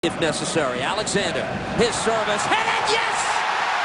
if necessary. Alexander, his service, headed, yes!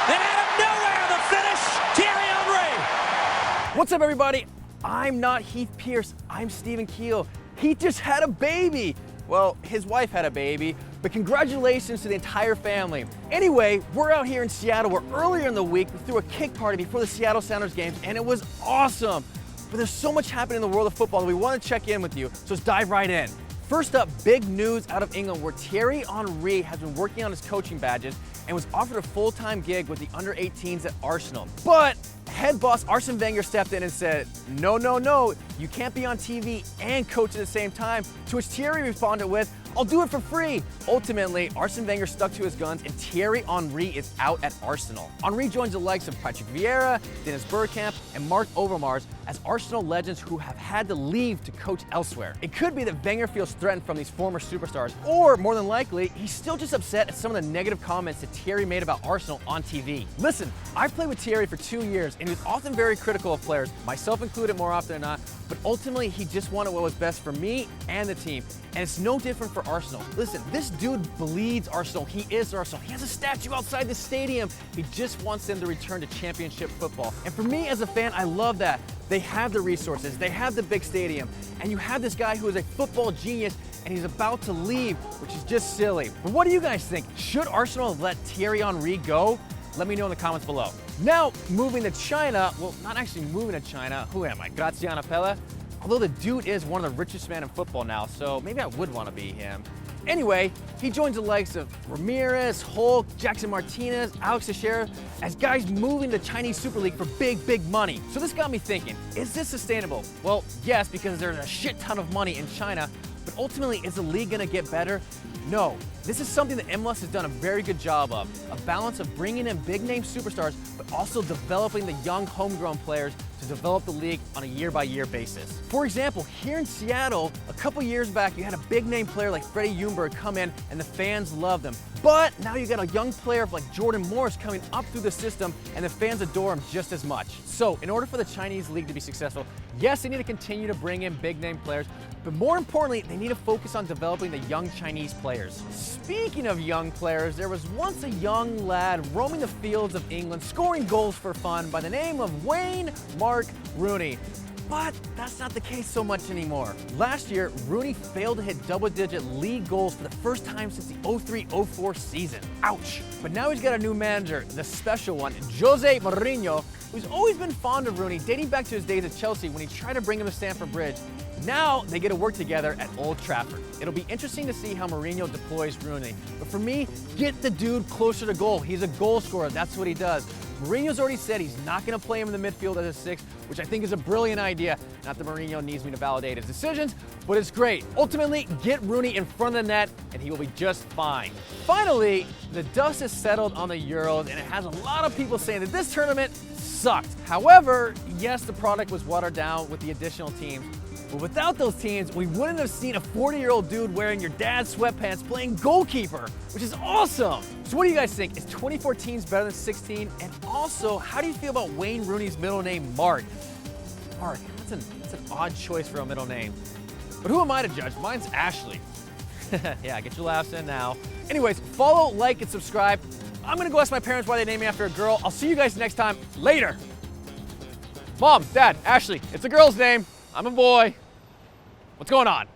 And out of nowhere, the finish, Thierry Henry! What's up, everybody? I'm not Heath Pierce, I'm Stephen Keel. He just had a baby. Well, his wife had a baby, but congratulations to the entire family. Anyway, we're out here in Seattle where earlier in the week we threw a cake party before the Seattle Sounders games, and it was awesome. But there's so much happening in the world of football that we want to check in with you, so let's dive right in. First up, big news out of England where Thierry Henry has been working on his coaching badges and was offered a full-time gig with the under-18s at Arsenal. But head boss Arsene Wenger stepped in and said, no, you can't be on TV and coach at the same time, to which Thierry responded with, I'll do it for free. Ultimately, Arsene Wenger stuck to his guns and Thierry Henry is out at Arsenal. Henry joins the likes of Patrick Vieira, Dennis Bergkamp, and Mark Overmars as Arsenal legends who have had to leave to coach elsewhere. It could be that Wenger feels threatened from these former superstars, or more than likely, he's still just upset at some of the negative comments that Thierry made about Arsenal on TV. Listen, I've played with Thierry for 2 years and he was often very critical of players, myself included more often than not, but ultimately he just wanted what was best for me and the team. And it's no different for Arsenal. Listen, this dude bleeds Arsenal. He is Arsenal. He has a statue outside the stadium. He just wants them to return to championship football. And for me as a fan, I love that. They have the resources, they have the big stadium, and you have this guy who is a football genius and he's about to leave, which is just silly. But what do you guys think? Should Arsenal have let Thierry Henry go? Let me know in the comments below. Now, moving to China, well, not actually moving to China, who am I, Graziano Pellè? Although the dude is one of the richest men in football now, so maybe I would want to be him. Anyway, he joins the likes of Ramirez, Hulk, Jackson Martinez, Alex Teixeira as guys moving to the Chinese Super League for big money. So this got me thinking, is this sustainable? Well, yes, because there's a shit ton of money in China, but ultimately, is the league gonna get better? No. This is something that MLS has done a very good job of, a balance of bringing in big-name superstars, but also developing the young homegrown players to develop the league on a year-by-year basis. For example, here in Seattle, a couple years back, you had a big-name player like Freddie Ljungberg come in, and the fans loved him. But now you got a young player like Jordan Morris coming up through the system, and the fans adore him just as much. So, in order for the Chinese league to be successful, yes, they need to continue to bring in big-name players, but more importantly, they need to focus on developing the young Chinese players. Speaking of young players, there was once a young lad roaming the fields of England, scoring goals for fun by the name of Wayne Mark Rooney. But that's not the case so much anymore. Last year, Rooney failed to hit double-digit league goals for the first time since the 03-04 season. Ouch. But now he's got a new manager, the special one, Jose Mourinho, who's always been fond of Rooney, dating back to his days at Chelsea when he tried to bring him to Stamford Bridge. Now they get to work together at Old Trafford. It'll be interesting to see how Mourinho deploys Rooney. But for me, get the dude closer to goal. He's a goal scorer, that's what he does. Mourinho's already said he's not going to play him in the midfield as a six, which I think is a brilliant idea. Not that Mourinho needs me to validate his decisions, but it's great. Ultimately, get Rooney in front of the net and he will be just fine. Finally, the dust has settled on the Euros and it has a lot of people saying that this tournament sucked. However, yes, the product was watered down with the additional teams. But without those teams, we wouldn't have seen a 40-year-old dude wearing your dad's sweatpants playing goalkeeper, which is awesome. So what do you guys think? Is 24 teams better than 16? And also, how do you feel about Wayne Rooney's middle name, Mark? Mark, that's an odd choice for a middle name. But who am I to judge? Mine's Ashley. Yeah, get your laughs in now. Anyways, follow, like, and subscribe. I'm gonna go ask my parents why they named me after a girl. I'll see you guys next time. Later. Mom, Dad, Ashley, it's a girl's name. I'm a boy. What's going on?